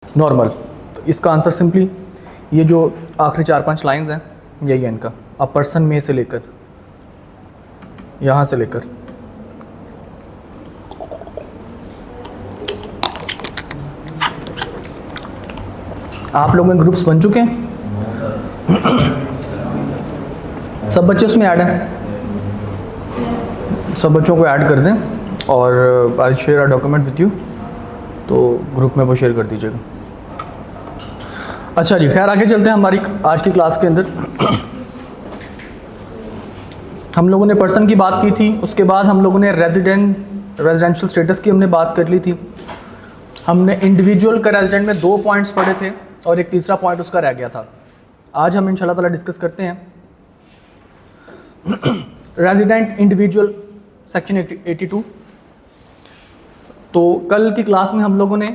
Normal. तो इसका answer simply ये जो आखिरी 4-5 लाइंस हैं यही है इनका। अ पर्सन में से लेकर यहाँ से लेकर आप लोगों के ग्रुप्स बन चुके हैं? सब बच्चे उसमें ऐड हैं? सब बच्चों को ऐड कर दें और I share a document with you, तो ग्रुप में वो शेयर कर दीजिएगा। अच्छा जी, खैर आगे चलते हैं हमारी आज की क्लास के अंदर। हम लोगों ने पर्सन की बात की थी, उसके बाद हम लोगों ने रेजिडेंशियल स्टेटस की हमने बात कर ली थी। हमने इंडिविजुअल का रेजिडेंट में 2 पॉइंट्स पढ़े थे और एक तीसरा पॉइंट उसका रह गया था। आज हम इंशाल्लाह ताला डिस्कस करते हैं रेजिडेंट इंडिविजुअल सेक्शन 82। तो कल की क्लास में हम लोगों ने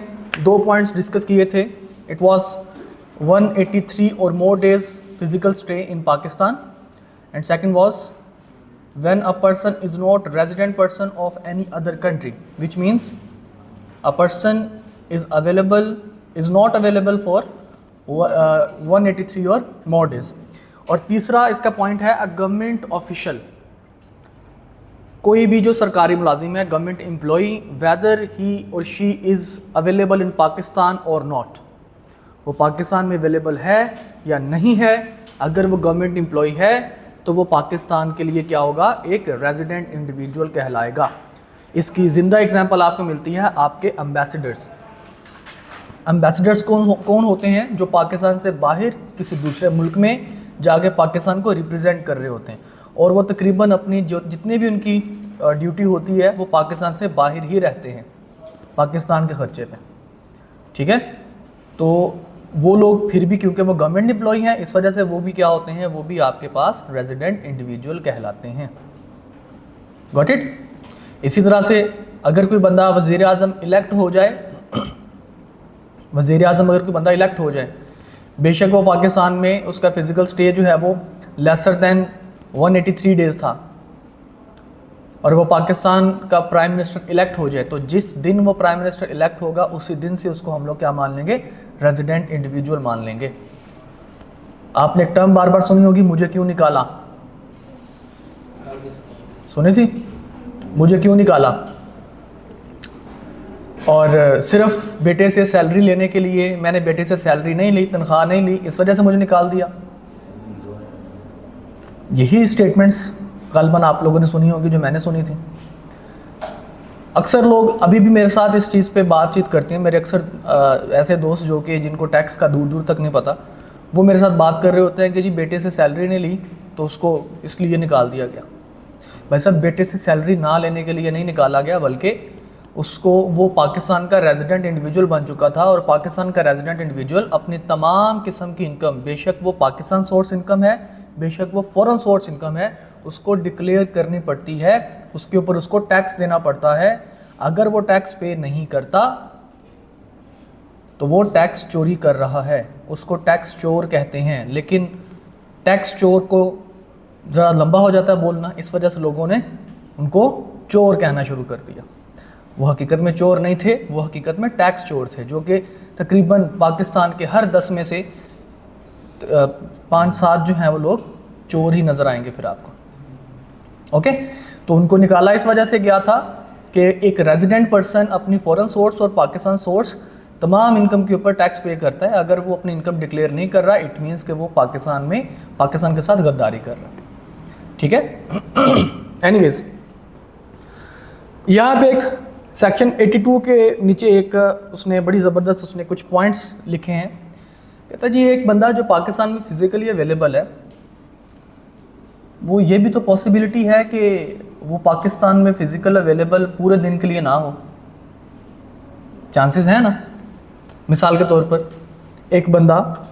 2 पॉइंट्स डिस्कस किए थे। इट वाज 183 और more days physical stay in Pakistan and second was when a person is not resident person of any other country, which means a person is not available for 183 or more days। और तीसरा इसका point है a government official, कोई भी जो सरकारी मुलाजिम है, गवर्नमेंट एम्प्लॉई, वेदर ही और she is available in Pakistan और नॉट, वो पाकिस्तान में अवेलेबल है या नहीं है। अगर वो गवर्नमेंट एम्प्लॉई है तो वो पाकिस्तान के लिए क्या होगा, एक रेजिडेंट इंडिविजुअल कहलाएगा। इसकी ज़िंदा एग्जांपल आपको मिलती है आपके एम्बेसडर्स। एम्बेसडर्स कौन होते हैं? जो पाकिस्तान से बाहर किसी दूसरे मुल्क में जाके पाकिस्तान को रिप्रेजेंट कर रहे होते हैं, और वो तकरीबन अपनी जो जितनी भी उनकी ड्यूटी होती है वो पाकिस्तान से बाहर ही रहते हैं, पाकिस्तान के खर्चे पे। ठीक है, तो वो लोग फिर भी क्योंकि वो गवर्नमेंट एम्प्लॉई हैं, इस वजह से वो भी क्या होते हैं, वो भी आपके पास रेजिडेंट इंडिविजुअल कहलाते हैं। Got it? इसी तरह से अगर कोई बंदा वज़ीर आज़म इलेक्ट हो जाए, वज़ीर आज़म अगर कोई बंदा इलेक्ट हो जाए, बेशक वो पाकिस्तान में उसका फिज़िकल स्टे जो है वो लेसर दैन 183 डेज़ था, और वो पाकिस्तान का प्राइम मिनिस्टर इलेक्ट हो जाए, तो जिस दिन वो प्राइम मिनिस्टर इलेक्ट होगा उसी दिन से उसको हम लोग क्या मान लेंगे, रेजिडेंट इंडिविजुअल मान लेंगे। आपने एक टर्म बार बार सुनी होगी, मुझे क्यों निकाला, सुनी थी? मुझे क्यों निकाला? और सिर्फ बेटे से सैलरी लेने के लिए, मैंने बेटे से सैलरी नहीं ली, तनख्वाह नहीं ली, इस वजह से मुझे निकाल दिया। यही स्टेटमेंट्स गलबन आप लोगों ने सुनी होगी, जो मैंने सुनी थी। अक्सर लोग अभी भी मेरे साथ इस चीज़ पे बातचीत करते हैं। मेरे अक्सर ऐसे दोस्त जो कि जिनको टैक्स का दूर दूर तक नहीं पता, वो मेरे साथ बात कर रहे होते हैं कि जी बेटे से सैलरी नहीं ली तो उसको इसलिए निकाल दिया गया। भाई साहब, बेटे से सैलरी ना लेने के लिए नहीं निकाला गया, बल्कि उसको, वो पाकिस्तान का रेजिडेंट इंडिविजुअल बन चुका था, और पाकिस्तान का रेजिडेंट इंडिविजुअल अपनी तमाम किस्म की इनकम, बेशक वो पाकिस्तान सोर्स इनकम है, बेशक वो फॉरेन सोर्स इनकम है, उसको डिक्लेयर करनी पड़ती है, उसके ऊपर उसको टैक्स देना पड़ता है। अगर वो टैक्स पे नहीं करता तो वो टैक्स चोरी कर रहा है, उसको टैक्स चोर कहते हैं। लेकिन टैक्स चोर को ज़रा लंबा हो जाता है बोलना, इस वजह से लोगों ने उनको चोर कहना शुरू कर दिया। वो हकीकत में चोर नहीं थे, वो हकीकत में टैक्स चोर थे, जो कि तकरीबन पाकिस्तान के हर 10 में से 5-7 जो हैं वो लोग चोर ही नज़र आएंगे फिर आपको। ओके, तो उनको निकाला इस वजह से गया था कि एक रेजिडेंट पर्सन अपनी फॉरेन सोर्स और पाकिस्तान सोर्स तमाम इनकम के ऊपर टैक्स पे करता है। अगर वो अपनी इनकम डिक्लेयर नहीं कर रहा, इट मीन्स कि वो पाकिस्तान के साथ गद्दारी कर रहा है। ठीक है, एनीवेज, यहाँ पे एक सेक्शन 82 के नीचे एक उसने बड़ी ज़बरदस्त उसने कुछ पॉइंट्स लिखे हैं। कहता जी, एक बंदा जो पाकिस्तान में फिज़िकली अवेलेबल है, वो ये भी तो पॉसिबिलिटी है कि वो पाकिस्तान में फ़िज़िकल अवेलेबल पूरे दिन के लिए ना हो। चांसेस हैं ना। मिसाल के तौर पर एक बंदा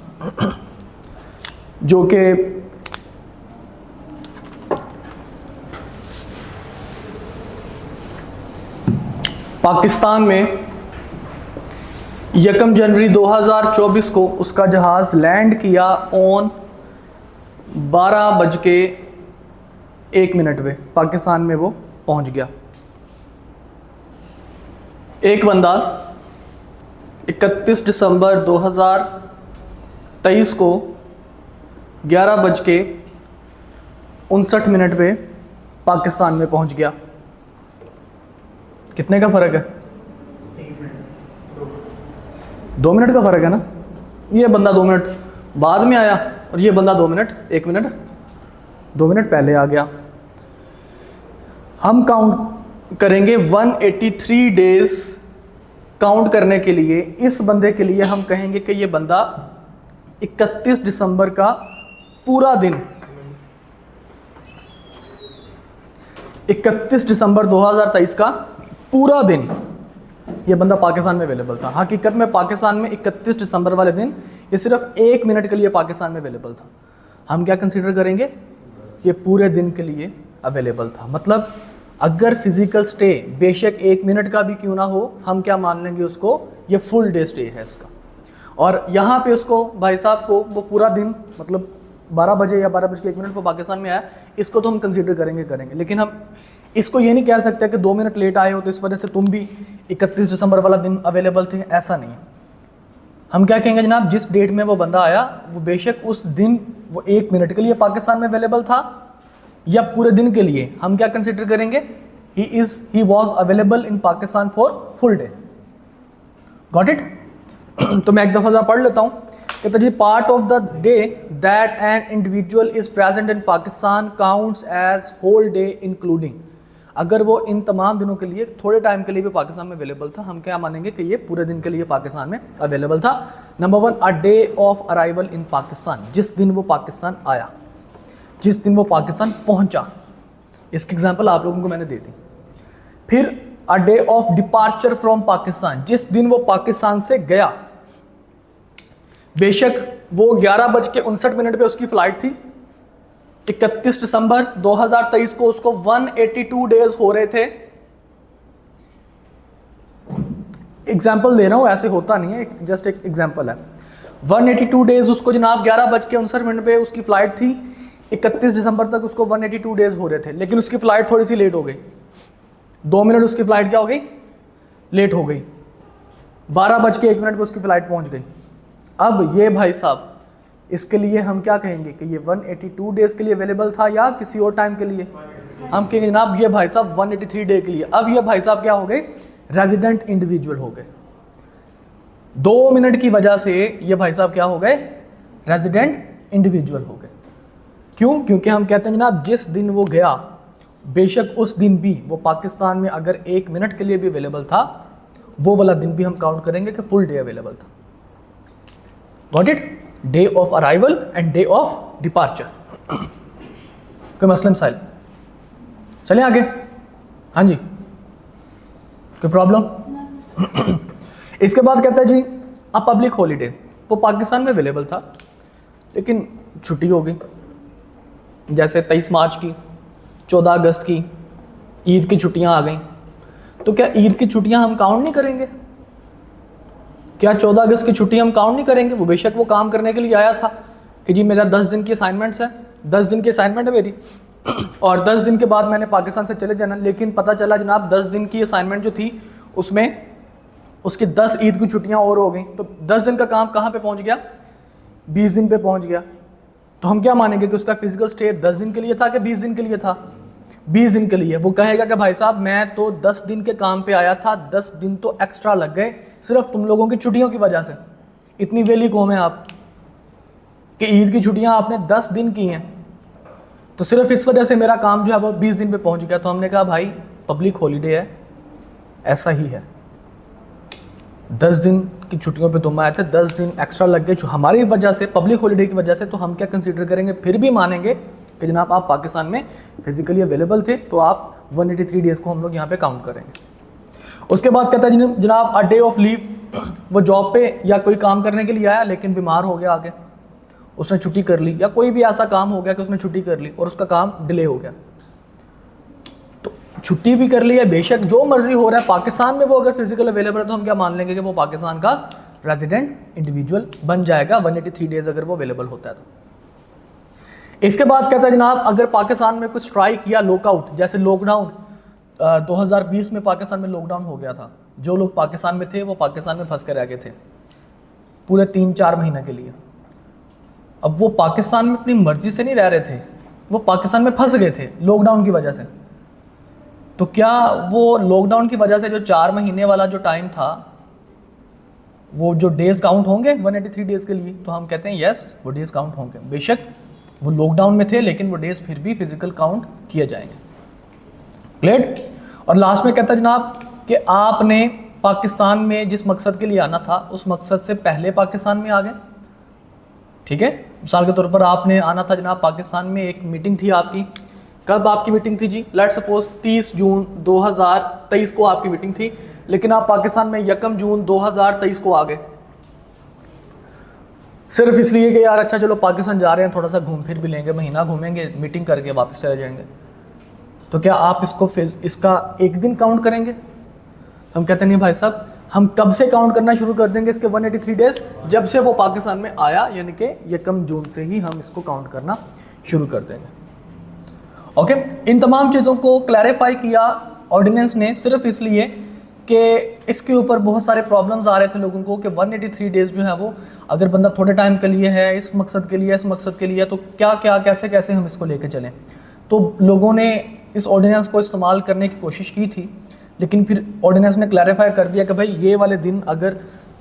जो कि पाकिस्तान में 1 जनवरी 2024 को उसका जहाज़ लैंड किया ऑन 12:01 पे पाकिस्तान में वो पहुंच गया। एक बंदा 31 दिसंबर 2023 को 11:59 पे पाकिस्तान में पहुंच गया। कितने का फ़र्क है? 2 मिनट का फ़र्क है ना। ये बंदा 2 मिनट बाद में आया और ये बंदा 2 मिनट 1 मिनट 2 मिनट पहले आ गया। हम काउंट करेंगे 183 डेज काउंट करने के लिए। इस बंदे के लिए हम कहेंगे कि ये बंदा 31 दिसंबर का पूरा दिन, 31 दिसंबर 2023 का पूरा दिन ये बंदा पाकिस्तान में अवेलेबल था। हकीकत में पाकिस्तान में 31 दिसंबर वाले दिन ये सिर्फ 1 मिनट के लिए पाकिस्तान में अवेलेबल था। हम क्या कंसीडर करेंगे? ये पूरे दिन के लिए अवेलेबल था। मतलब अगर फिजिकल स्टे बेशक 1 मिनट का भी क्यों ना हो, हम क्या मान लेंगे उसको, ये फुल डे स्टे है उसका। और यहाँ पे उसको भाई साहब को वो पूरा दिन मतलब 12 बजे या 12:01 पर पाकिस्तान में आया, इसको तो हम कंसीडर करेंगे। लेकिन हम इसको ये नहीं कह सकते कि 2 मिनट लेट आए हो तो इस वजह से तुम भी 31 दिसंबर वाला दिन अवेलेबल थे, ऐसा नहीं है। हम क्या कहेंगे जनाब, जिस डेट में वो बंदा आया वो बेशक उस दिन वो 1 मिनट के लिए पाकिस्तान में अवेलेबल था या पूरे दिन के लिए, हम क्या कंसिडर करेंगे, he was available in Pakistan for full day. Got it? तो मैं एक दफ़ा ज़रा पढ़ लेता हूँ। कहता जी, part of the day that an individual is present in Pakistan counts as whole day including. अगर वो इन तमाम दिनों के लिए थोड़े टाइम के लिए भी पाकिस्तान में अवेलेबल था, हम क्या मानेंगे कि ये पूरे दिन के लिए पाकिस्तान में अवेलेबल था। Number 1, a day of arrival इन पाकिस्तान, जिस दिन वो पाकिस्तान आया, जिस दिन वो पाकिस्तान पहुंचा। इसकी एग्जांपल आप लोगों को मैंने दे दी। फिर a day of departure from Pakistan, जिस दिन वो पाकिस्तान से गया। बेशक वो 11:59 पे उसकी फ्लाइट थी। 31 दिसंबर 2023 को उसको 182 डेज हो रहे थे। एग्जाम्पल दे रहा हूं, ऐसे होता नहीं है, जस्ट एक एग्जाम्पल है। 182 डेज उसको जनाब 11:59 पे उसकी फ्लाइट थी। 31 दिसंबर तक उसको 182 डेज हो रहे थे, लेकिन उसकी फ्लाइट थोड़ी सी लेट हो गई। 2 मिनट उसकी फ्लाइट क्या हो गई, लेट हो गई। 12:01 पे उसकी फ्लाइट पहुंच गई। अब ये भाई साहब, इसके लिए हम क्या कहेंगे कि ये 182 डेज के लिए अवेलेबल था या किसी और टाइम के लिए? हम कहेंगे जनाब ये भाई साहब 183 डे के लिए। अब ये भाई साहब क्या हो गए, रेजिडेंट इंडिविजुअल हो गए। 2 मिनट की वजह से ये भाई साहब क्या हो गए, रेजिडेंट इंडिविजुअल हो गए। क्यों? क्योंकि हम कहते हैं जनाब जिस दिन वो गया, बेशक उस दिन भी वो पाकिस्तान में अगर 1 मिनट के लिए भी अवेलेबल था, वो वाला दिन भी हम काउंट करेंगे कि फुल डे अवेलेबल था। Got it? Day of arrival and day of departure. कोई मसला मसाइल? चलें आगे। हाँ जी, कोई प्रॉब्लम? इसके बाद कहता है जी, अ पब्लिक हॉलीडे, वो पाकिस्तान में अवेलेबल था लेकिन छुट्टी हो गई। जैसे 23 मार्च की, 14 अगस्त की, ईद की छुट्टियां आ गई। तो क्या ईद की छुट्टियां हम काउंट नहीं करेंगे? क्या 14 अगस्त की छुट्टी हम काउंट नहीं करेंगे? वो बेशक वो काम करने के लिए आया था कि जी मेरा 10 दिन की असाइनमेंट्स है, 10 दिन की असाइनमेंट है मेरी और 10 दिन के बाद मैंने पाकिस्तान से चले जाना। लेकिन पता चला जनाब 10 दिन की असाइनमेंट जो थी उसमें उसकी 10 ईद की छुट्टियां और हो गई। तो 10 दिन का काम कहाँ पे पहुँच गया, 20 दिन पे पहुँच गया। तो हम क्या मानेंगे कि उसका फिजिकल स्टे 10 दिन के लिए था कि 20 दिन के लिए था? 20 दिन के लिए। वो कहेगा कि भाई साहब मैं तो 10 दिन के काम पे आया था, 10 दिन तो एक्स्ट्रा लग गए सिर्फ तुम लोगों की छुट्टियों की वजह से। इतनी वेली कौम है आप कि ईद की छुट्टियां आपने 10 दिन की हैं, तो सिर्फ इस वजह से मेरा काम जो है वो 20 दिन पे पहुंच गया। तो हमने कहा भाई पब्लिक हॉलीडे है, ऐसा ही है। 10 दिन की छुट्टियों पे तुम आए थे, 10 दिन एक्स्ट्रा लग गए जो हमारी वजह से, पब्लिक हॉलीडे की वजह से। तो हम क्या कंसीडर करेंगे, फिर भी मानेंगे कि जनाब आप पाकिस्तान में फिजिकली अवेलेबल थे, तो आप 183 डेज़ को हम लोग यहाँ पे काउंट करेंगे। उसके बाद कहता है जनाब अ डे ऑफ लीव, वो जॉब पे या कोई काम करने के लिए आया लेकिन बीमार हो गया आगे, उसने छुट्टी कर ली, या कोई भी ऐसा काम हो गया कि उसने छुट्टी कर ली और उसका काम डिले हो गया। तो छुट्टी भी कर ली है, बेशक जो मर्जी हो रहा है, पाकिस्तान में वो अगर फिजिकल अवेलेबल है तो हम क्या मान लेंगे कि वो पाकिस्तान का रेजिडेंट इंडिविजुअल बन जाएगा 183 डेज अगर वो अवेलेबल होता है तो। इसके बाद कहता है जनाब अगर पाकिस्तान में कुछ स्ट्राइक या लॉकआउट, जैसे लॉकडाउन 2020 में पाकिस्तान में लॉकडाउन हो गया था, जो लोग पाकिस्तान में थे वो पाकिस्तान में फंस कर रह गए थे पूरे 3-4 महीने के लिए। अब वो पाकिस्तान में अपनी मर्जी से नहीं रह रहे थे, वो पाकिस्तान में फंस गए थे लॉकडाउन की वजह से। तो क्या वो लॉकडाउन की वजह से जो 4 महीने वाला जो टाइम था, वो जो डेज काउंट होंगे 183 डेज के लिए? तो हम कहते हैं यस, वो डेज काउंट होंगे। बेशक वो लॉकडाउन में थे, लेकिन वो डेज फिर भी फिजिकल काउंट किए जाएंगे। क्लियर? और लास्ट में कहता है जनाब कि आपने पाकिस्तान में जिस मकसद के लिए आना था, उस मकसद से पहले पाकिस्तान में आ गए। ठीक है, मिसाल के तौर पर आपने आना था जनाब पाकिस्तान में, एक मीटिंग थी आपकी। कब आपकी मीटिंग थी जी? लेट्स सपोज 30 जून 2023 को आपकी मीटिंग थी, लेकिन आप पाकिस्तान में 1 जून 2023 को आ गए, सिर्फ इसलिए कि यार अच्छा चलो पाकिस्तान जा रहे हैं, थोड़ा सा घूम फिर भी लेंगे, महीना घूमेंगे, मीटिंग करके वापस चले जाएंगे। तो क्या आप इसका एक दिन काउंट करेंगे? हम कहते नहीं भाई साहब, हम कब से काउंट करना शुरू कर देंगे इसके 183 डेज? जब से वो पाकिस्तान में आया, यानी कि 1 जून से ही हम इसको काउंट करना शुरू कर देंगे। ओके, इन तमाम चीज़ों को क्लैरिफाई किया ऑर्डिनेंस ने सिर्फ इसलिए कि इसके ऊपर बहुत सारे प्रॉब्लम्स आ रहे थे लोगों को कि 183 डेज जो है वो, अगर बंदा थोड़े टाइम के लिए है, इस मकसद के लिए, इस मकसद के लिए, तो क्या क्या कैसे कैसे हम इसको लेके चलें। तो लोगों ने इस ऑर्डिनेंस को इस्तेमाल करने की कोशिश की थी, लेकिन फिर ऑर्डिनेंस ने क्लैरिफाई कर दिया कि भाई ये वाले दिन अगर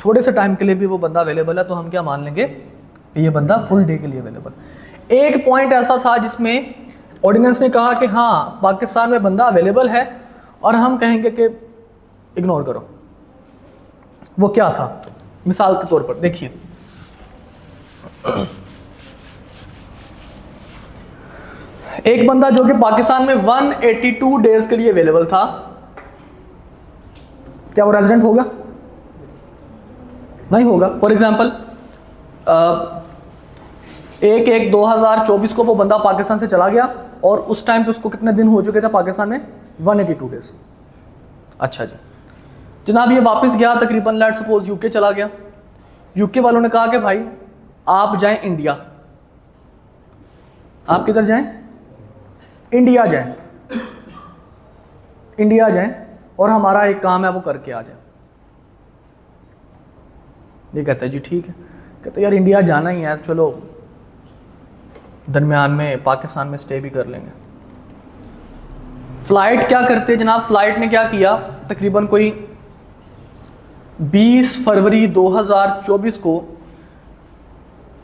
थोड़े से टाइम के लिए भी वो बंदा अवेलेबल है, तो हम क्या मान लेंगे कि ये बंदा फुल डे के लिए अवेलेबल। एक पॉइंट ऐसा था जिसमें ऑर्डिनेंस ने कहा कि हाँ पाकिस्तान में बंदा अवेलेबल है, और हम कहेंगे कि इग्नोर करो। वो क्या था? मिसाल के तौर पर देखिए, एक बंदा जो कि पाकिस्तान में 182 डेज के लिए अवेलेबल था, क्या वो रेजिडेंट होगा? नहीं होगा। फॉर एग्जाम्पल 1/1/2024 को वो बंदा पाकिस्तान से चला गया, और उस टाइम पे उसको कितने दिन हो चुके थे पाकिस्तान में? 182 डेज। अच्छा जी जनाब, ये वापस गया तकरीबन, लेट्स सपोज यूके चला गया। यूके वालों ने कहा कि भाई आप जाएं इंडिया। आप किधर जाएं? इंडिया जाएं। इंडिया जाएं और हमारा एक काम है वो करके आ जाए। ये कहता है जी ठीक है। कहते यार इंडिया जाना ही है, चलो दरमियान में पाकिस्तान में स्टे भी कर लेंगे। फ्लाइट क्या करते जनाब? फ्लाइट ने क्या किया, तकरीबन कोई 20 फरवरी 2024 को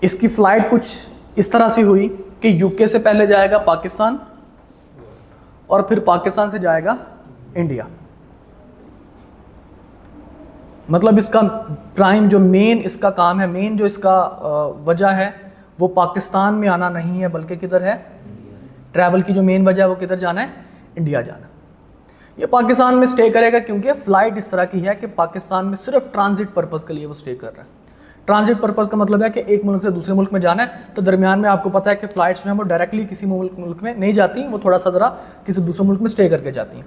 इसकी फ़्लाइट कुछ इस तरह से हुई कि यूके से पहले जाएगा पाकिस्तान, और फिर पाकिस्तान से जाएगा इंडिया। मतलब इसका प्राइम जो मेन इसका काम है, मेन जो इसका वजह है, वो पाकिस्तान में आना नहीं है, बल्कि किधर है? ट्रैवल की जो मेन वजह है वो किधर जाना है? इंडिया जाना। ये पाकिस्तान में स्टे करेगा क्योंकि फ़्लाइट इस तरह की है कि पाकिस्तान में सिर्फ ट्रांजिट पर्पज़ के लिए वो स्टे कर रहा है। ट्रांजिट पर्पज़ का मतलब है कि एक मुल्क से दूसरे मुल्क में जाना है, तो दरमियान में आपको पता है कि फ़्लाइट्स जो हैं वो डायरेक्टली किसी मुल्क में नहीं जाती, वो थोड़ा सा ज़रा किसी दूसरे मुल्क में स्टे करके जाती हैं।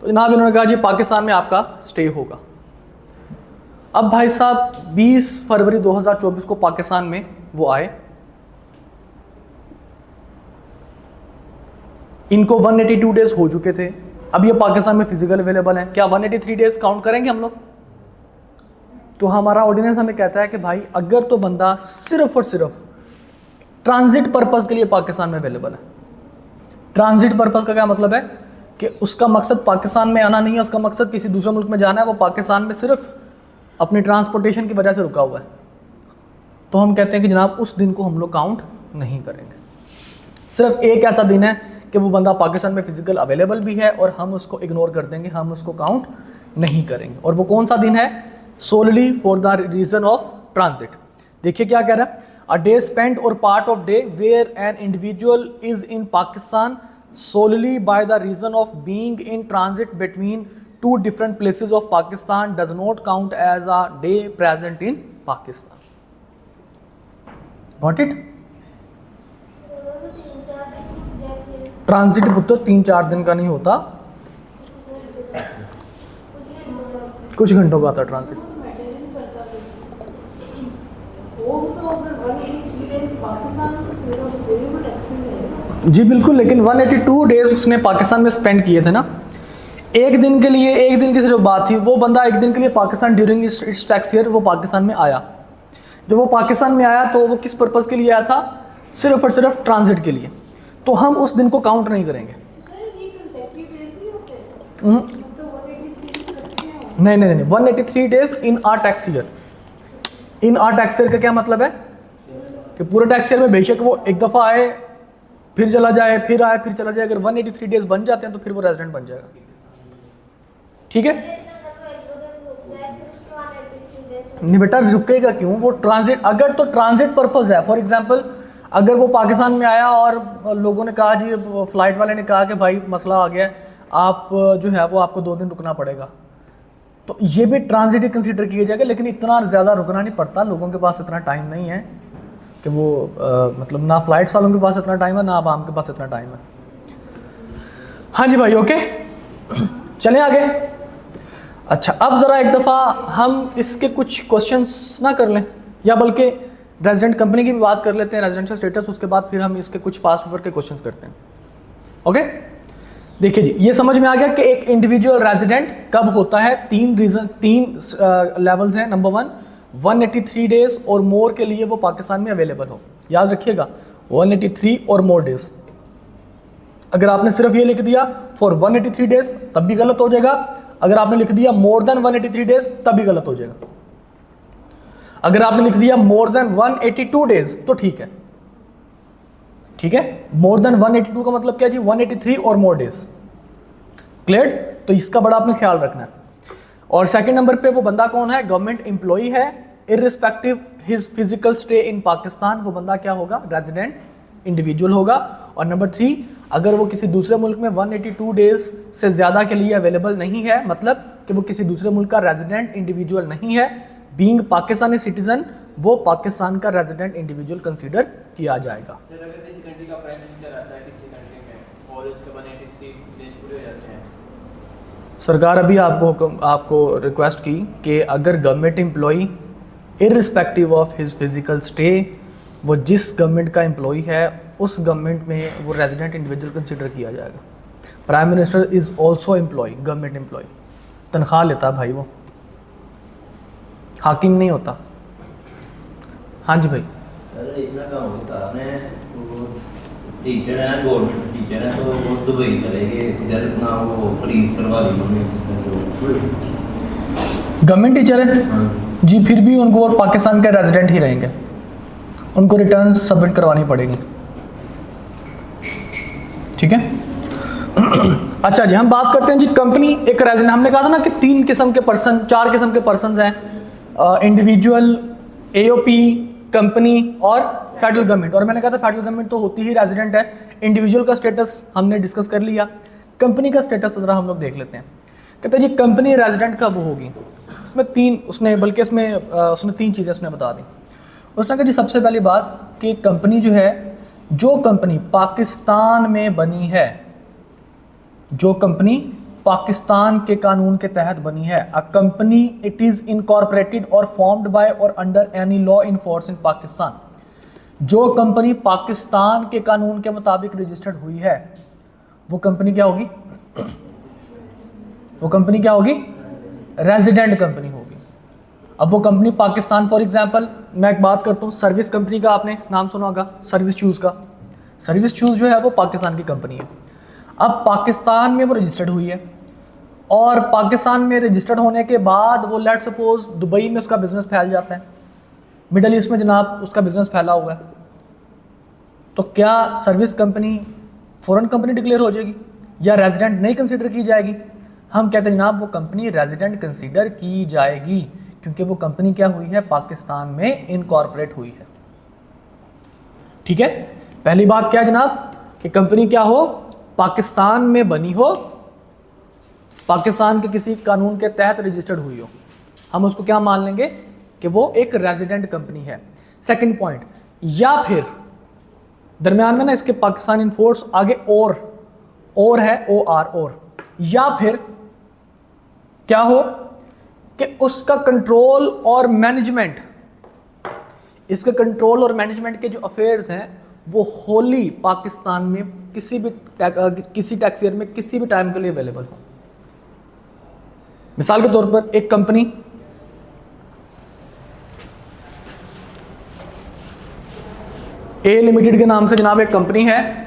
तो जनाब इन्होंने कहा जी पाकिस्तान में आपका स्टे होगा। अब भाई साहब 20 फरवरी 2024 को पाकिस्तान में वो आए, इनको 182 डेज हो चुके थे, अब ये पाकिस्तान में फिजिकल अवेलेबल है। क्या 183 डेज काउंट करेंगे हम लोग? तो हमारा ऑर्डिनेंस हमें कहता है कि भाई अगर तो बंदा सिर्फ और सिर्फ ट्रांजिट पर्पज़ के लिए पाकिस्तान में अवेलेबल है। ट्रांजिट पर्पज़ का क्या मतलब है कि उसका मकसद पाकिस्तान में आना नहीं है, उसका मकसद किसी दूसरे मुल्क में जाना है, वो पाकिस्तान में सिर्फ अपनी ट्रांसपोर्टेशन की वजह से रुका हुआ है, तो हम कहते हैं कि जनाब उस दिन को हम लोग काउंट नहीं करेंगे। सिर्फ एक ऐसा दिन है कि वो बंदा पाकिस्तान में फिजिकल अवेलेबल भी है और हम उसको इग्नोर कर देंगे, हम उसको काउंट नहीं करेंगे। और वो कौन सा दिन है? Solely for the reason of transit. देखिए क्या कह रहा है, a day spent or part of day where an individual is in Pakistan solely by the reason of being in transit between two different places of Pakistan does not count as a day present in Pakistan. Got it? Transit पुत्र 3-4 दिन का नहीं होता, कुछ घंटों का आता transit. जी बिल्कुल, लेकिन 182 डेज उसने पाकिस्तान में स्पेंड किए थे ना। एक दिन के लिए, एक दिन की सिर्फ बात थी, वो बंदा एक दिन के लिए Pakistan during its tax year वो पाकिस्तान में आया। जब वो पाकिस्तान में आया तो वो किस पर्पज़ के लिए आया था? सिर्फ और सिर्फ ट्रांजिट के लिए। तो हम उस दिन को काउंट नहीं करेंगे। नहीं नहीं नहीं, 183 days in are tax year. In are tax year का क्या मतलब है कि पूरे टैक्स ईयर में बेशक वो एक दफ़ा आए फिर चला जाए, फिर आए फिर चला जाए, अगर 183 डेज बन जाते हैं तो फिर वो रेजिडेंट बन जाएगा। ठीक है? नहीं बेटा, रुकेगा क्यों? वो ट्रांजिट, अगर तो ट्रांजिट पर्पस है, फॉर एग्जांपल अगर वो पाकिस्तान में आया और लोगों ने कहा जी, फ्लाइट वाले ने कहा कि भाई मसला आ गया, आप जो है वो आपको 2 दिन रुकना पड़ेगा, तो ये भी ट्रांजिट ही कंसीडर किया जाएगा। लेकिन इतना ज़्यादा रुकना नहीं पड़ता, लोगों के पास इतना टाइम नहीं है कि वो मतलब ना फ्लाइट्स वालों के पास इतना टाइम है, ना आवाम के पास इतना टाइम है। हाँ जी भाई, ओके, चलें आगे। अच्छा, अब ज़रा एक दफ़ा हम इसके कुछ क्वेश्चंस ना कर लें, या बल्कि रेजिडेंट कंपनी की भी बात कर लेते हैं, रेजिडेंशियल स्टेटस, उसके बाद फिर हम इसके कुछ पास्ट पेपर के क्वेश्चंस करते हैं। ओके, देखिए जी, ये समझ में आ गया कि एक इंडिविजुअल रेजिडेंट कब होता है। 3 लेवल्स हैं। नंबर 1, 183 डेज और मोर के लिए वो पाकिस्तान में अवेलेबल हो। याद रखिएगा, 183 और मोर डेज। अगर आपने सिर्फ ये लिख दिया फॉर 183 डेज तब भी गलत हो जाएगा, अगर आपने लिख दिया मोर देन 183 डेज तब भी गलत हो जाएगा। अगर आपने लिख दिया मोर देन 182 डेज तो ठीक है। ठीक है, मोर देन 182 का मतलब क्या जी? 183 और मोर डेज। क्लियर? तो इसका बड़ा आपने ख्याल रखना है। और सेकंड नंबर पे वो बंदा कौन है? गवर्नमेंट एम्प्लॉई है, irrespective his physical stay in Pakistan. वो बंदा क्या होगा? रेजिडेंट इंडिविजुअल होगा। और नंबर 3, अगर वो किसी दूसरे मुल्क में 182 डेज से ज़्यादा के लिए अवेलेबल नहीं है, मतलब कि वो किसी दूसरे मुल्क का रेजिडेंट इंडिविजुअल नहीं है, बीइंग पाकिस्तानी सिटीजन, वो पाकिस्तान का रेजिडेंट इंडिविजुअल कंसीडर किया जाएगा। सर, अगर किसी कंट्री का प्राइम मिनिस्टर आता है किसी कंट्री में और उसके 183 डेज पूरे हो जाते हैं, सरकार अभी आपको रिक्वेस्ट की कि अगर government employee irrespective of his physical stay, वो जिस गवर्नमेंट का एम्प्लॉई है उस गवर्नमेंट में वो रेजिडेंट इंडिविजुअल कंसीडर किया जाएगा। Prime minister is also employ, government employ, तनख्वाह लेता है भाई, वो हाकिम नहीं होता। हाँ जी भाई। सर, इतना काम होता है, टीचर है, गवर्नमेंट टीचर है, तो वो दुबई चले गए, इधर अपना वो फ्रीज करवा दी उन्होंने। गवर्नमेंट टीचर है जी, फिर भी उनको और पाकिस्तान के रेजिडेंट ही रहेंगे, उनको रिटर्न सबमिट करवानी पड़ेगी। ठीक है। अच्छा जी, हम बात करते हैं जी कंपनी एक रेजिडेंट। हमने कहा था ना कि 4 किस्म के पर्सन हैं, इंडिविजुअल, एओपी, कंपनी और फेडरल गवर्नमेंट। और मैंने कहा था फेडरल गवर्नमेंट तो होती ही रेजिडेंट है। इंडिविजुअल का स्टेटस हमने डिस्कस कर लिया, कंपनी का स्टेटस ज़रा हम लोग देख लेते हैं। कहते हैं जी कंपनी रेजिडेंट कब होगी? उसमें 3 चीज़ें उसने बता दी। उसने कहा जी सबसे पहली बात कि कंपनी जो है, जो कंपनी पाकिस्तान में बनी है, जो कंपनी पाकिस्तान के कानून के तहत बनी है, a company it is incorporated और फॉर्म्ड बाय और under any law in force in Pakistan. जो कंपनी पाकिस्तान के कानून के मुताबिक रजिस्टर्ड हुई है वो कंपनी क्या होगी? वो कंपनी क्या होगी? रेजिडेंट कंपनी होगी। अब वो कंपनी पाकिस्तान, फॉर एग्जांपल मैं एक बात करता हूँ, सर्विस कंपनी का आपने नाम सुना होगा, सर्विस चूज़ का। सर्विस चूज़ जो है वो पाकिस्तान की कंपनी है। अब पाकिस्तान में वो रजिस्टर्ड हुई है और पाकिस्तान में रजिस्टर्ड होने के बाद वो लेट सपोज दुबई में उसका बिजनेस फैल जाता है, मिडल ईस्ट में जनाब उसका बिजनेस फैला हुआ है, तो क्या service company foreign company declare हो जाएगी या रेजिडेंट नहीं कंसीडर की जाएगी? हम कहते हैं जनाब वो कंपनी रेजिडेंट कंसीडर की जाएगी, क्योंकि वो कंपनी क्या हुई है? पाकिस्तान में इनकॉर्पोरेट हुई है। ठीक है, पहली बात क्या है जनाब कि कंपनी क्या हो? पाकिस्तान में बनी हो, पाकिस्तान के किसी कानून के तहत रजिस्टर्ड हुई हो, हम उसको क्या मान लेंगे कि वो एक रेजिडेंट कंपनी है। सेकंड पॉइंट, या फिर दरमियान में ना इसके पाकिस्तान इन फोर्स आगे और है, और या फिर क्या हो कि उसका कंट्रोल और मैनेजमेंट, इसके कंट्रोल और मैनेजमेंट के जो अफेयर्स हैं वो होली पाकिस्तान में किसी टैक्स ईयर में किसी भी टाइम के लिए अवेलेबल हो। मिसाल के तौर पर एक कंपनी ए लिमिटेड के नाम से जनाब एक कंपनी है,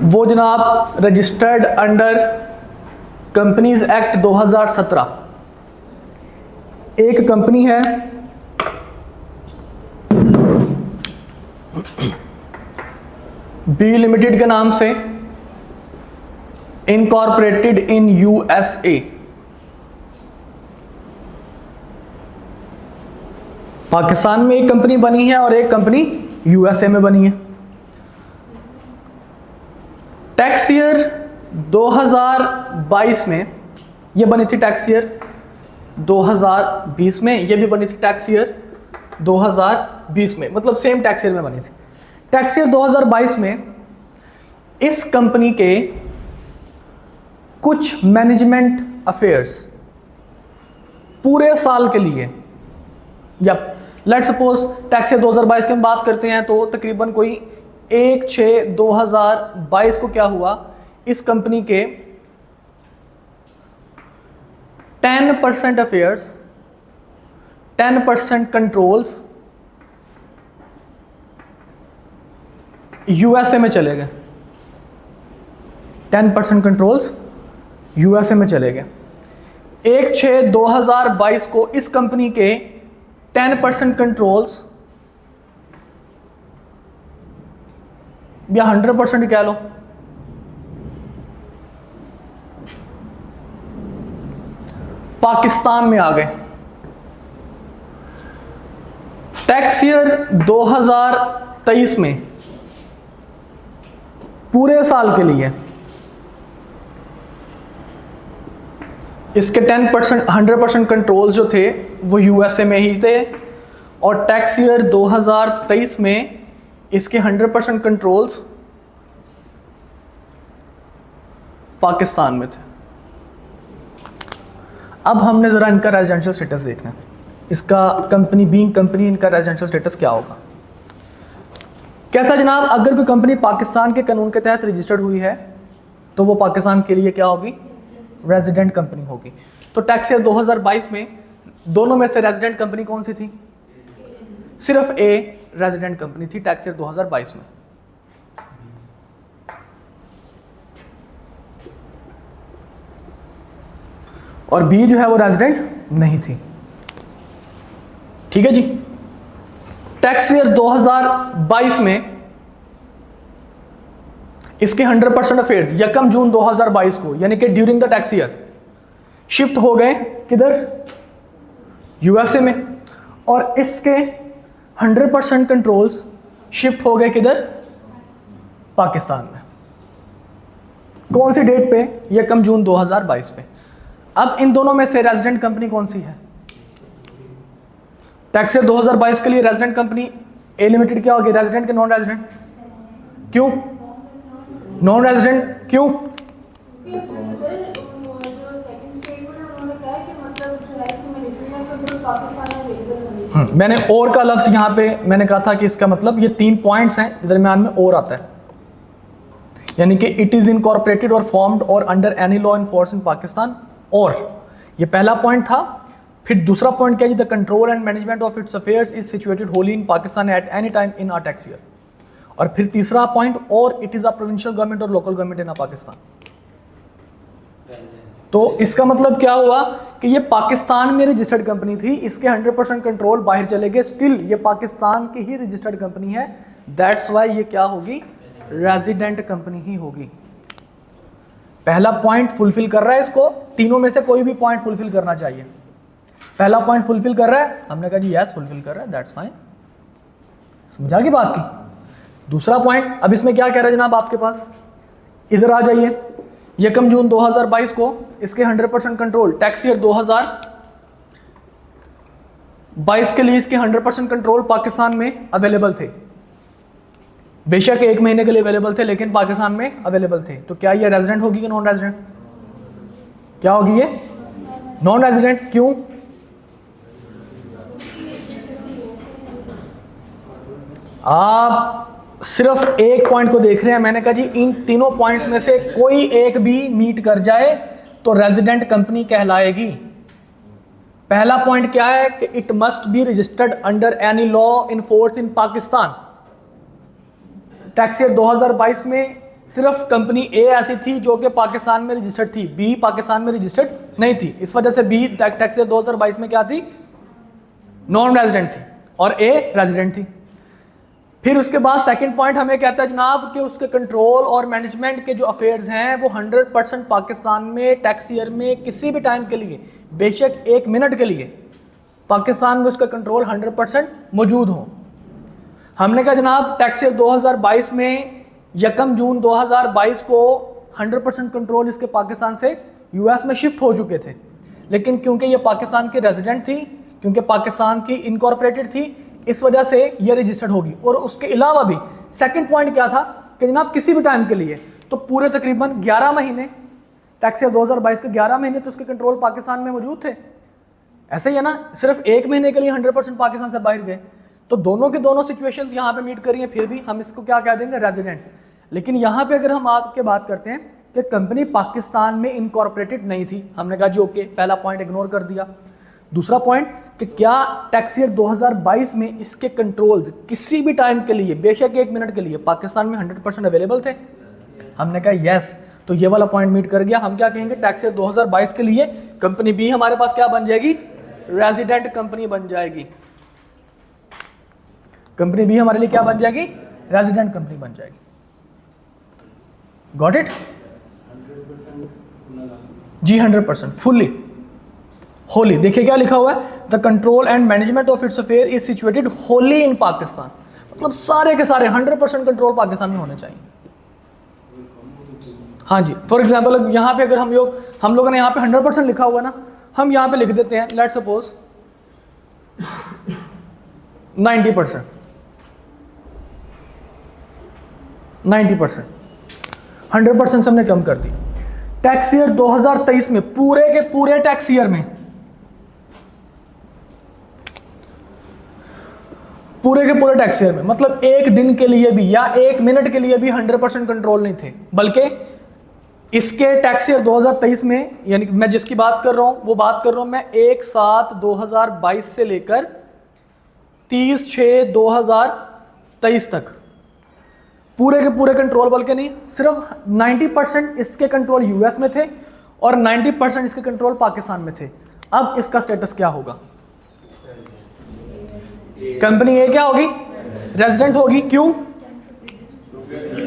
वो जनाब रजिस्टर्ड अंडर कंपनीज एक्ट 2017। एक कंपनी है बी लिमिटेड के नाम से, इनकॉर्पोरेटेड इन यूएसए। पाकिस्तान में एक कंपनी बनी है और एक कंपनी यूएसए में बनी है। टैक्स ईयर 2022 में ये बनी थी, टैक्स ईयर 2020 में ये भी बनी थी, टैक्स ईयर 2020 में, मतलब सेम टैक्स ईयर में बनी थी। टैक्स ईयर 2022 में इस कंपनी के कुछ मैनेजमेंट अफेयर्स पूरे साल के लिए, या लेट्स सपोज टैक्स ईयर 2022 की हम बात करते हैं तो तकरीबन कोई 1/6/2022 को क्या हुआ, इस कंपनी के 10% अफेयर्स, 10% कंट्रोल्स यूएसए में चले गए। 10% कंट्रोल्स यूएसए में चले गए। 1/6/2022 को इस कंपनी के 10% कंट्रोल्स या 100% कह लो, पाकिस्तान में आ गए। टैक्स ईयर 2023 में पूरे साल के लिए इसके 10% 100% कंट्रोल्स जो थे वो यूएसए में ही थे, और टैक्स ईयर 2023 में इसके 100% कंट्रोल्स पाकिस्तान में थे। अब हमने ज़रा इनका रेजिडेंशियल स्टेटस देखना है, इसका कंपनी बीइंग कंपनी इनका रेजिडेंशियल स्टेटस क्या होगा। कहता जनाब अगर कोई कंपनी पाकिस्तान के कानून के तहत रजिस्टर्ड हुई है तो वो पाकिस्तान के लिए क्या होगी, रेजिडेंट कंपनी होगी। तो टैक्स ईयर 2022 में दोनों में से रेजिडेंट कंपनी कौन सी थी, सिर्फ ए रेजिडेंट कंपनी थी टैक्स ईयर 2022 में। और बी जो है वो रेजिडेंट नहीं थी। ठीक है जी। टैक्स ईयर 2022 में इसके 100% अफेयर्स 1 जून 2022 को, यानी कि during the tax year shift हो गए किधर, यूएसए में, और इसके 100% कंट्रोल्स शिफ्ट हो गए किधर, पाकिस्तान में। कौन सी डेट पे, 1 जून 2022 पे। अब इन दोनों में से रेजिडेंट कंपनी कौन सी है, टैक्स ईयर 2022 के लिए रेजिडेंट कंपनी ए लिमिटेड क्या होगी, रेजिडेंट के नॉन रेजिडेंट, क्यों नॉन रेजिडेंट, क्यों, मैंने और का लफ्ज यहाँ पे मैंने कहा था कि इसका मतलब ये 3 पॉइंट्स हैं, दरमियान में और आता है, यानी कि इट इज इनकॉर्पोरेटेड और फॉर्म्ड और under any law in force in Pakistan. और ये पहला पॉइंट था। फिर दूसरा पॉइंट क्या है, the control and management of it's affairs is situated wholly in Pakistan at any time in a tax year. और फिर तीसरा पॉइंट, और it is a provincial government और लोकल गवर्नमेंट इन अ पाकिस्तान। तो इसका मतलब क्या हुआ कि ये पाकिस्तान में रजिस्टर्ड कंपनी थी, इसके 100% कंट्रोल बाहर चले गए, स्टिल ये पाकिस्तान की ही रजिस्टर्ड कंपनी है, दैट्स वाई ये क्या होगी, रेजिडेंट कंपनी ही होगी। पहला पॉइंट फुलफिल कर रहा है, इसको तीनों में से कोई भी पॉइंट फुलफिल करना चाहिए। पहला पॉइंट फुलफिल कर रहा है, हमने कहा जी यस फुलफिल कर रहा है, दैट्स फाइन, समझा की बात की। दूसरा पॉइंट, अब इसमें क्या कह रहा है जनाब आपके पास, इधर आ जाइए, 1 जून 2022 को इसके 100% कंट्रोल, टैक्स ईयर 2022 के लिए इसके 100% कंट्रोल पाकिस्तान में अवेलेबल थे। बेशक 1 महीने के लिए अवेलेबल थे, लेकिन पाकिस्तान में अवेलेबल थे। तो क्या ये रेजिडेंट होगी कि नॉन रेजिडेंट, क्या होगी ये, नॉन रेजिडेंट, क्यों, आप सिर्फ एक पॉइंट को देख रहे हैं। मैंने कहा जी इन तीनों पॉइंट्स में से कोई एक भी मीट कर जाए तो रेजिडेंट कंपनी कहलाएगी। पहला पॉइंट क्या है कि it must be registered under any law in force in Pakistan. Tax year 2022 में सिर्फ कंपनी ए ऐसी थी जो कि पाकिस्तान में रजिस्टर्ड थी, बी पाकिस्तान में रजिस्टर्ड नहीं थी। इस वजह से बी टैक्स ईयर 2022 में क्या थी, नॉन रेजिडेंट थी, और ए रेजिडेंट थी। फिर उसके बाद सेकंड पॉइंट हमें कहता है जनाब कि उसके कंट्रोल और मैनेजमेंट के जो अफेयर्स हैं वो 100% पाकिस्तान में टैक्स ईयर में किसी भी टाइम के लिए, बेशक 1 मिनट के लिए, पाकिस्तान में उसका कंट्रोल 100% मौजूद हो। हमने कहा जनाब टैक्स ईयर 2022 में 1 जून 2022 को 100% कंट्रोल इसके पाकिस्तान से यूएस में शिफ्ट हो चुके थे, लेकिन क्योंकि ये पाकिस्तान की रेजिडेंट थी, क्योंकि पाकिस्तान की इनकॉर्पोरेटेड थी, इस वजह से ये रजिस्टर्ड होगी। और उसके अलावा भी सेकंड पॉइंट क्या था कि जनाब किसी भी टाइम के लिए, तो पूरे तकरीबन 11 महीने, टैक्स ईयर 2022 के 11 महीने तो उसके कंट्रोल पाकिस्तान में मौजूद थे। ऐसे ही है ना, सिर्फ 1 महीने के लिए 100% पाकिस्तान से बाहर गए। तो दोनों के दोनों सिचुएशंस यहाँ पे मीट करी हैं, फिर भी हम इसको क्या कह देंगे, रेजिडेंट। लेकिन यहाँ पे अगर हम आपके बात करते हैं कि कंपनी पाकिस्तान में इनकॉर्पोरेटेड नहीं थी, हमने कहा जी ओके, पहला पॉइंट इग्नोर कर दिया। दूसरा पॉइंट कि क्या टैक्स ईयर 2022 में इसके कंट्रोल्स किसी भी टाइम के लिए, बेशक 1 मिनट के लिए, पाकिस्तान में 100% अवेलेबल थे। हमने कहा यस, तो ये वाला पॉइंट मीट कर गया। हम क्या कहेंगे, टैक्स ईयर 2022 के लिए कंपनी बी हमारे पास क्या बन जाएगी, रेजिडेंट कंपनी बन जाएगी। कंपनी बी हमारे लिए क्या बन जाएगी, रेजिडेंट कंपनी बन जाएगी। गॉट इट जी, 100% फुल्ली होली। देखिए क्या लिखा हुआ है, the control and management of its affair is situated wholly in Pakistan. मतलब सारे के सारे 100% कंट्रोल पाकिस्तान में होने चाहिए। हाँ जी, फॉर एग्जाम्पल यहाँ पे अगर हम लोगों ने यहाँ पे 100% लिखा हुआ है ना, हम यहाँ पे लिख देते हैं लेट्स सपोज 90%, 100% से हमने कम कर दी। टैक्स ईयर 2023 में पूरे के पूरे टैक्स ईयर में, पूरे के पूरे टैक्स ईयर में, मतलब 1 दिन के लिए भी या 1 मिनट के लिए भी 100% कंट्रोल नहीं थे, बल्कि इसके टैक्स ईयर 2023 में, यानी मैं जिसकी बात कर रहा हूं वो बात कर रहा हूं मैं 1/7/2022 से लेकर 30/6/2023 तक पूरे के पूरे कंट्रोल, बल्कि नहीं, सिर्फ 90% इसके कंट्रोल यूएस में थे और 90% इसके कंट्रोल पाकिस्तान में थे। अब इसका स्टेटस क्या होगा, कंपनी ए क्या होगी, रेजिडेंट होगी। क्यों,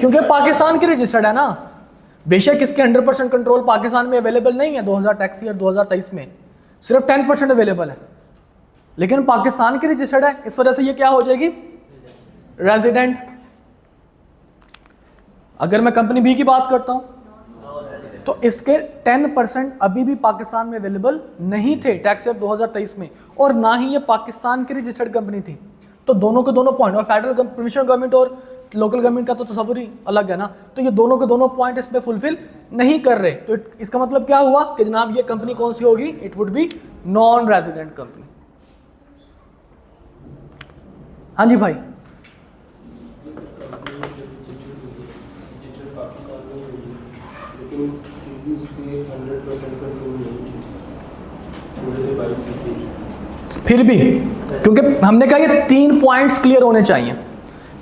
क्योंकि पाकिस्तान की रजिस्टर्ड है ना। बेशक इसके 100% कंट्रोल पाकिस्तान में अवेलेबल नहीं है, 2000 टैक्स ईयर 2023 में सिर्फ 10% अवेलेबल है, लेकिन पाकिस्तान की रजिस्टर्ड है, इस वजह से ये क्या हो जाएगी, रेजिडेंट। अगर मैं कंपनी बी की बात करता हूं तो इसके 10% अभी भी पाकिस्तान में अवेलेबल नहीं थे टैक्स ईयर 2023 में, और ना ही ये पाकिस्तान की रजिस्टर्ड कंपनी थी। तो दोनों के दोनों पॉइंट, और फेडरल प्रोविंशियल गवर्नमेंट और लोकल गवर्नमेंट का तो तस्वीर ही अलग है ना, तो ये दोनों के दोनों पॉइंट इस पे फुलफिल नहीं कर रहे। तो इसका मतलब क्या हुआ कि जनाब ये कंपनी कौन सी होगी, it would be non resident company. हाँ जी भाई, फिर भी क्योंकि हमने कहा ये 3 पॉइंट्स क्लियर होने चाहिए।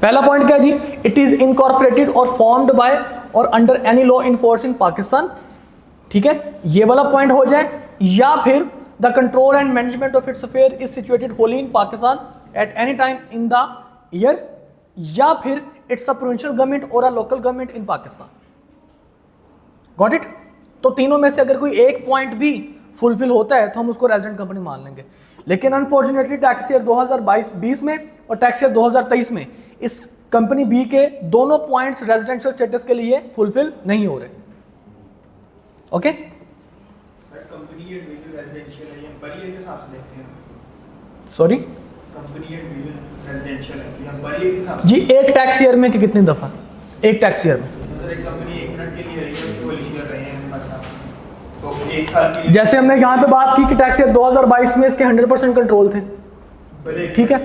पहला पॉइंट क्या है जी, इट इज इनकॉर्पोरेटेड और फॉर्म्ड बाय और under any law in force in Pakistan. ठीक है, ये वाला पॉइंट हो जाए, या फिर the control and management of its affair is situated wholly in Pakistan at any time in the year, या फिर इट्स अ प्रोविंशियल गवर्नमेंट और a local government in Pakistan. Got it. तो तीनों में से अगर कोई एक पॉइंट भी फुलफिल होता है तो हम उसको रेजिडेंट कंपनी मान लेंगे। लेकिन अनफॉर्चुनेटली टैक्स ईयर 2022 में और टैक्स ईयर 2023 में इस कंपनी बी के दोनों पॉइंट्स रेजिडेंशियल स्टेटस के लिए फुलफिल नहीं हो रहे। ओके, कंपनी इंडिविजुअल रेजिडेंशियल है, हम पर ईयर के हिसाब से देखते हैं। सॉरी, कंपनी इंडिविजुअल रेजिडेंशियल है, हम पर ईयर के हिसाब जी, एक टैक्स ईयर में कि कितनी दफा, एक टैक्स ईयर में, से एक कंपनी 1 मिनट के लिए रही है, उसको लीजिए रहे हैं हर साल, तो 1 साल के लिए। जैसे हमने यहाँ पे बात की कि टैक्स ईयर 2022 में इसके 100% कंट्रोल थे, ठीक है,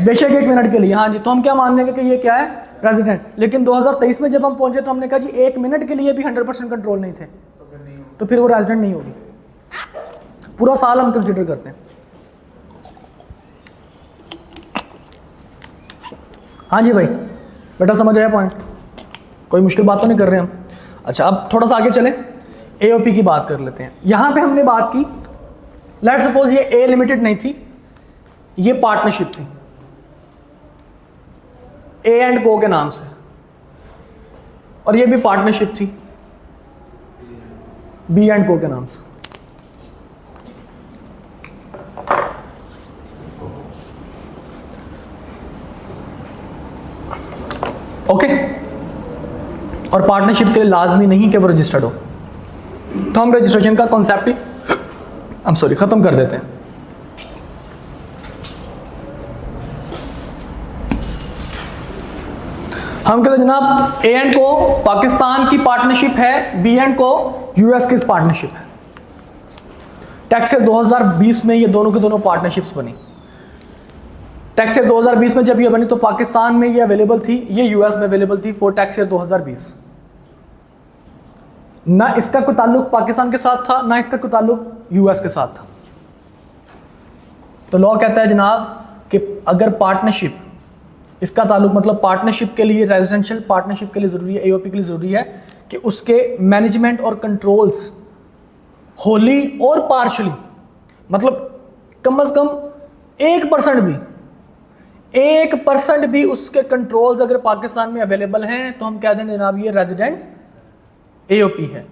बेशक 1 मिनट के लिए, हाँ जी। तो हम क्या मान लेंगे कि ये क्या है, रेजिडेंट। लेकिन 2023 में जब हम पहुंचे तो हमने कहा जी 1 मिनट के लिए भी 100% कंट्रोल नहीं थे, तो फिर वो रेजिडेंट नहीं होगी। पूरा साल हम कंसिडर करते हैं। हाँ जी भाई, बेटा समझ आया पॉइंट, कोई मुश्किल बात तो नहीं कर रहे हम। अच्छा, अब थोड़ा सा आगे चले, एओपी की बात कर लेते हैं। यहां पे हमने बात की, लेट सपोज ये ए लिमिटेड नहीं थी, ये पार्टनरशिप थी ए एंड को के नाम से, और ये भी पार्टनरशिप थी बी एंड को के नाम से। ओके, और पार्टनरशिप के लिए लाजमी नहीं कि वो रजिस्टर्ड हो, तो हम रजिस्ट्रेशन का कॉन्सेप्ट ही खत्म कर देते हैं। हम कहते हैं जनाब ए एंड को पाकिस्तान की पार्टनरशिप है, बी एंड को यूएस की पार्टनरशिप है। टैक्स ईयर 2020 में ये दोनों की दोनों पार्टनरशिप्स बनी। टैक्स ईयर 2020 में जब ये बनी तो पाकिस्तान में ये अवेलेबल थी, ये यूएस में अवेलेबल थी फॉर टैक्स ईयर 2020। ना इसका कोई ताल्लुक पाकिस्तान के साथ था, ना इसका कोई ताल्लुक यूएस के साथ था। तो लॉ कहता है जनाब कि अगर पार्टनरशिप, इसका ताल्लुक मतलब पार्टनरशिप के लिए, रेजिडेंशियल पार्टनरशिप के लिए जरूरी है, एओपी के लिए जरूरी है कि उसके मैनेजमेंट और कंट्रोल्स होली और पार्शली, मतलब कम से कम 1% भी उसके कंट्रोल्स अगर पाकिस्तान में अवेलेबल हैं तो हम कह देंगे जनाब ये रेजिडेंट एओपी है।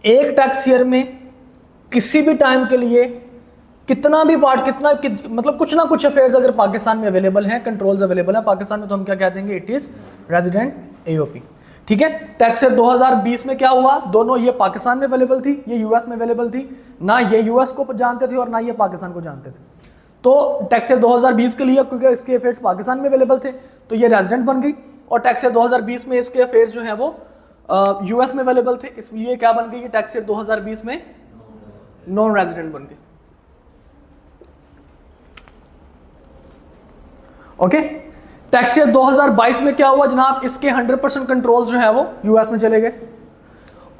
एक टैक्स ईयर में किसी भी टाइम के लिए मतलब कुछ ना कुछ अफेयर्स अगर पाकिस्तान में अवेलेबल हैं, कंट्रोल्स अवेलेबल हैं पाकिस्तान में, तो हम क्या कह देंगे, इट इज रेजिडेंट एओपी। ठीक है, टैक्स ईयर 2020 में क्या हुआ, दोनों ये पाकिस्तान में अवेलेबल थी, ये यूएस में अवेलेबल थी, ना ये यूएस को जानते थे और ना ये पाकिस्तान को जानते थे। तो टैक्स ईयर 2020 के लिए क्योंकि इसके अफेयर्स पाकिस्तान में अवेलेबल थे तो ये रेजिडेंट बन गई, और टैक्स ईयर 2020 में इसके अफेयर्स जो हैं वो यूएस में अवेलेबल थे, इसलिए क्या बन गई, टैक्स ईयर 2020 में नॉन रेजिडेंट बन गई। ओके, टैक्स ईयर 2022 में क्या हुआ जनाब, इसके 100% कंट्रोल जो है वो यूएस में चले गए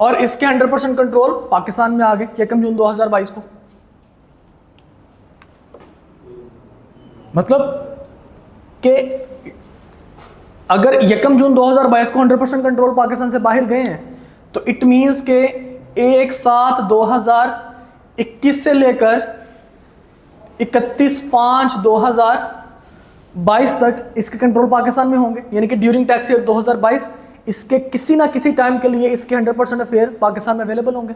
और इसके 100% कंट्रोल पाकिस्तान में आ गए 1 जून 2022 को। मतलब कि अगर 1 जून 2022 को 100% कंट्रोल पाकिस्तान से बाहर गए हैं तो इट मींस के 1/7/2021 से लेकर 31/5/2022 तक इसके कंट्रोल पाकिस्तान में होंगे, यानी कि ड्यूरिंग टैक्स ईयर 2022 इसके किसी ना किसी टाइम के लिए इसके 100% अफेयर पाकिस्तान में अवेलेबल होंगे।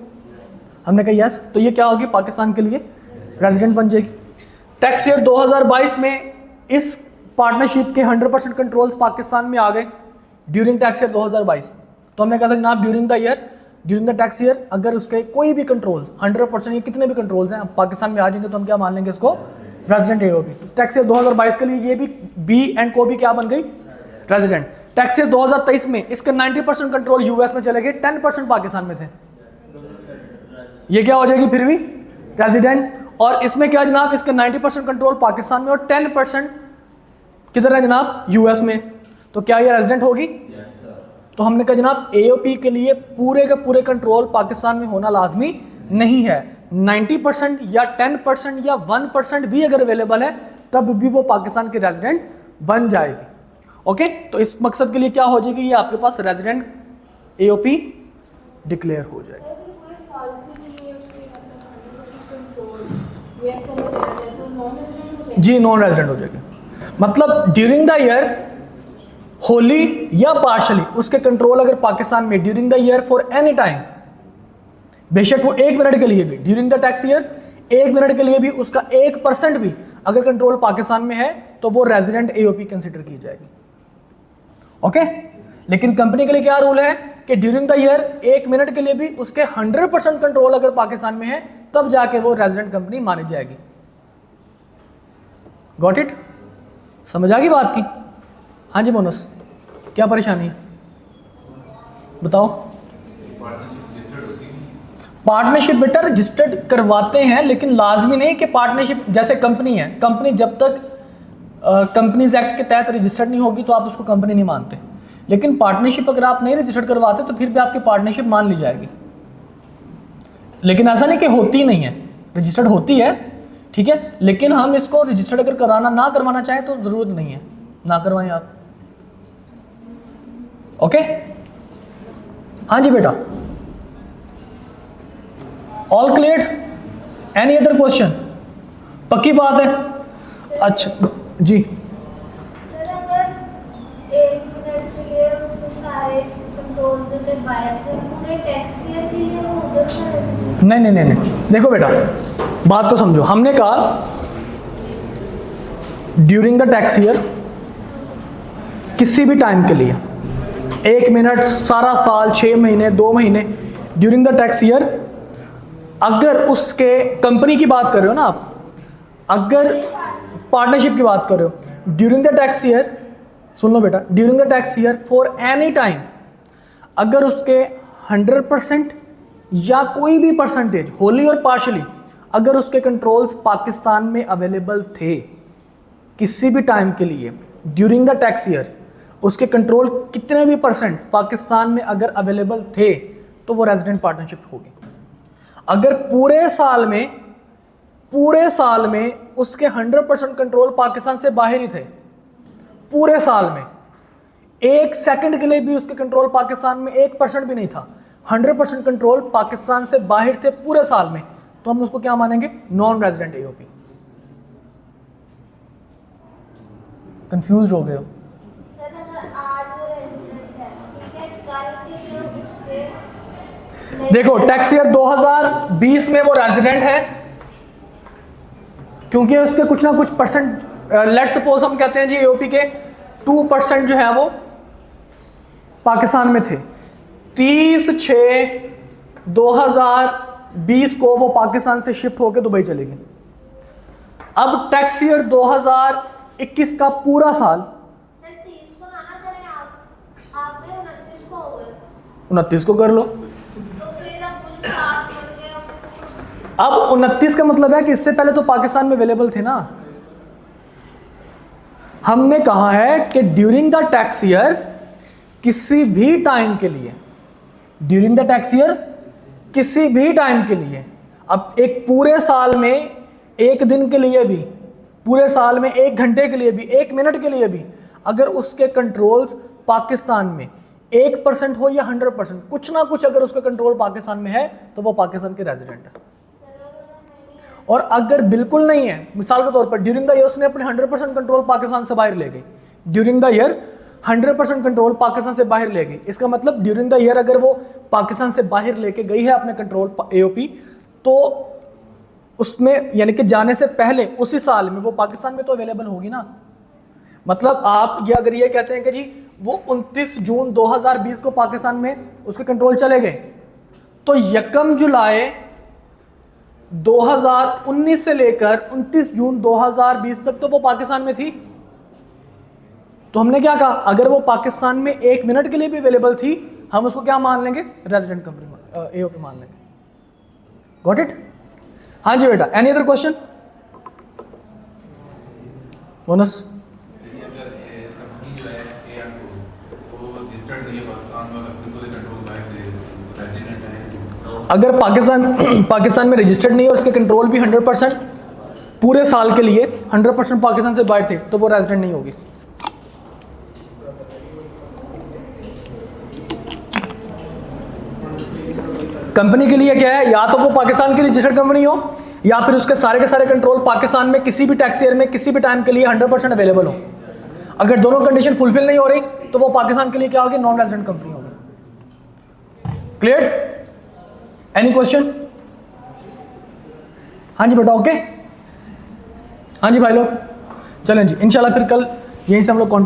हमने कहा यस, तो ये क्या होगी, पाकिस्तान के लिए रेजिडेंट बन जाएगी। टैक्स ईयर 2022 में इस पार्टनरशिप के 100% कंट्रोल्स पाकिस्तान में आ गए ड्यूरिंग टैक्स ईयर 2022। तो हमने कहा था जनाब ड्यूरिंग द टैक्स ईयर अगर उसके कोई भी कंट्रोल 100%, ये कितने भी कंट्रोल्स हैं पाकिस्तान में आ जाएंगे तो हम क्या मान लेंगे इसको, रेजिडेंट एओपी। टैक्स ईयर 2022 के लिए ये भी बी एंड को भी क्या बन गई, रेजिडेंट। टैक्स ईयर 2023 में इसके 90% कंट्रोल यूएस में चले गए, 10% पाकिस्तान में थे, ये क्या हो जाएगी फिर भी रेजिडेंट। और इसमें क्या जनाब, इसके 90% कंट्रोल पाकिस्तान में और 10% किधर है जनाब, यूएस में, तो क्या ये रेजिडेंट होगी? तो हमने कहा जनाब एओपी के लिए पूरे के पूरे कंट्रोल पाकिस्तान में होना लाजमी नहीं है, 90% या 10% या 1% भी अगर अवेलेबल है तब भी वो पाकिस्तान के रेजिडेंट बन जाएगी। ओके, तो इस मकसद के लिए क्या हो जाएगी, ये आपके पास रेजिडेंट एओपी डिक्लेयर हो जाएगी। जी नॉन रेजिडेंट हो जाएगी, मतलब ड्यूरिंग द ईयर होली या पार्शली उसके कंट्रोल अगर पाकिस्तान में during the year for any time, बेशक वो 1 मिनट के लिए भी during the tax year 1 minute के लिए भी उसका 1% भी अगर कंट्रोल पाकिस्तान में है तो वो रेजिडेंट एओपी कंसिडर की जाएगी। ओके, लेकिन कंपनी के लिए क्या रूल है कि ड्यूरिंग द ईयर 1 मिनट के लिए भी उसके 100% कंट्रोल अगर पाकिस्तान में है तब जाके वो रेजिडेंट कंपनी मानी जाएगी। गॉट इट, समझ आ गई बात की? हाँ जी मोनस, क्या परेशानी है बताओ? पार्टनरशिप बेटा रजिस्टर्ड करवाते हैं लेकिन लाजमी नहीं कि पार्टनरशिप, जैसे कंपनी है, कंपनी जब तक कंपनीज एक्ट के तहत रजिस्टर्ड नहीं होगी तो आप उसको कंपनी नहीं मानते। लेकिन पार्टनरशिप अगर आप नहीं रजिस्टर्ड करवाते तो फिर भी आपकी पार्टनरशिप मान ली जाएगी। लेकिन ऐसा नहीं कि होती नहीं है, रजिस्टर्ड होती है, ठीक है, लेकिन हम इसको रजिस्टर्ड अगर कराना ना करवाना चाहें तो जरूरत नहीं है, ना करवाएं आप। ओके, हाँ जी बेटा, all clear? Any other question? पक्की बात है? अच्छा जी, सर अगर 1 मिनट के लिए उसको सारे कंट्रोल देते बाहर से पूरे टैक्स ईयर के लिए वो उधर से नहीं नहीं नहीं नहीं, देखो बेटा बात को समझो। हमने कहा ड्यूरिंग द टैक्स ईयर, किसी भी टाइम के लिए, 1 मिनट, सारा साल, 6 महीने, 2 महीने, ड्यूरिंग द टैक्स ईयर, अगर उसके कंपनी की बात कर रहे हो ना आप, अगर पार्टनरशिप की बात कर रहे हो, ड्यूरिंग द टैक्स ईयर, सुन लो बेटा, during the tax year for any time, अगर उसके 100% या कोई भी परसेंटेज, होली और पार्शली, अगर उसके कंट्रोल्स पाकिस्तान में अवेलेबल थे किसी भी टाइम के लिए ड्यूरिंग द टैक्स ईयर, उसके कंट्रोल कितने भी परसेंट पाकिस्तान में अगर अवेलेबल थे तो वो रेजिडेंट पार्टनरशिप होगी। अगर पूरे साल में उसके 100% कंट्रोल पाकिस्तान से बाहर ही थे, पूरे साल में 1 सेकंड के लिए भी उसके कंट्रोल पाकिस्तान में 1% भी नहीं था, 100% कंट्रोल पाकिस्तान से बाहर थे पूरे साल में, तो हम उसको क्या मानेंगे? Non resident AOP. कंफ्यूज हो गए हो? सर अगर आज वो रेजिडेंट है, ठीक है, कल के लिए उसके देखो टैक्स ईयर 2020 में वो रेजिडेंट है क्योंकि उसके कुछ ना कुछ परसेंट, लेट सपोज हम कहते हैं जी एओपी के 2% जो है वो पाकिस्तान में थे, 30/6/2020 को वो पाकिस्तान से शिफ्ट होकर दुबई चले गए। अब टैक्स ईयर 2021 का पूरा साल, सर 30 को ना करें आपने 29 को हो गए 29 को कर लो। तो फिर आप मुझे 7 कर गए। अब 29 का मतलब है कि इससे पहले तो पाकिस्तान में अवेलेबल थे ना। हमने कहा है कि ड्यूरिंग द टैक्स ईयर, किसी भी टाइम के लिए, ड्यूरिंग द टैक्स ईयर किसी भी टाइम के लिए, अब एक पूरे साल में 1 दिन के लिए भी, पूरे साल में 1 घंटे के लिए भी, 1 मिनट के लिए भी, अगर उसके कंट्रोल्स पाकिस्तान में 1% हो या 100%, कुछ ना कुछ अगर उसका कंट्रोल पाकिस्तान में है तो वो पाकिस्तान के रेजिडेंट है। और अगर बिल्कुल नहीं है, मिसाल के तौर पर ड्यूरिंग द ईयर उसने अपने 100% कंट्रोल पाकिस्तान से बाहर ले गई, during the year 100% control Pakistan से बाहर ले गई, इसका मतलब ड्यूरिंग द ईयर अगर वो पाकिस्तान से बाहर लेके गई है अपने कंट्रोल एओपी, तो उसमें यानी कि जाने से पहले उसी साल में वो पाकिस्तान में तो अवेलेबल होगी ना। मतलब आप ये अगर ये कहते हैं कि जी वो 29 जून 2020 को पाकिस्तान में उसके कंट्रोल चले गए, तो 1 जुलाई 2019 से लेकर 29 जून 2020 तक तो वो पाकिस्तान में थी। तो हमने क्या कहा, अगर वो पाकिस्तान में 1 मिनट के लिए भी अवेलेबल थी, हम उसको क्या मान लेंगे? रेजिडेंट कंपनी एओपी मान लेंगे। Got it? हाँ जी बेटा, एनी अदर क्वेश्चन? बोनस अगर पाकिस्तान में रजिस्टर्ड नहीं है, उसके कंट्रोल भी 100% पूरे साल के लिए 100% पाकिस्तान से बाहर थे, तो वो रेजिडेंट नहीं होगी। कंपनी के लिए क्या है, या तो वो पाकिस्तान की रजिस्टर्ड कंपनी हो या फिर उसके सारे के सारे कंट्रोल पाकिस्तान में किसी भी टैक्स ईयर में किसी भी टाइम के लिए 100% अवेलेबल हो। अगर दोनों कंडीशन फुलफिल नहीं हो रही तो वो पाकिस्तान के लिए क्या होगी? नॉन रेजिडेंट कंपनी होगी। क्लियर? Any question? हाँ जी बेटा, ओके। हाँ जी भाई लोग, चलें जी, इंशाल्लाह फिर कल यहीं से हम लोग कंटिन्यू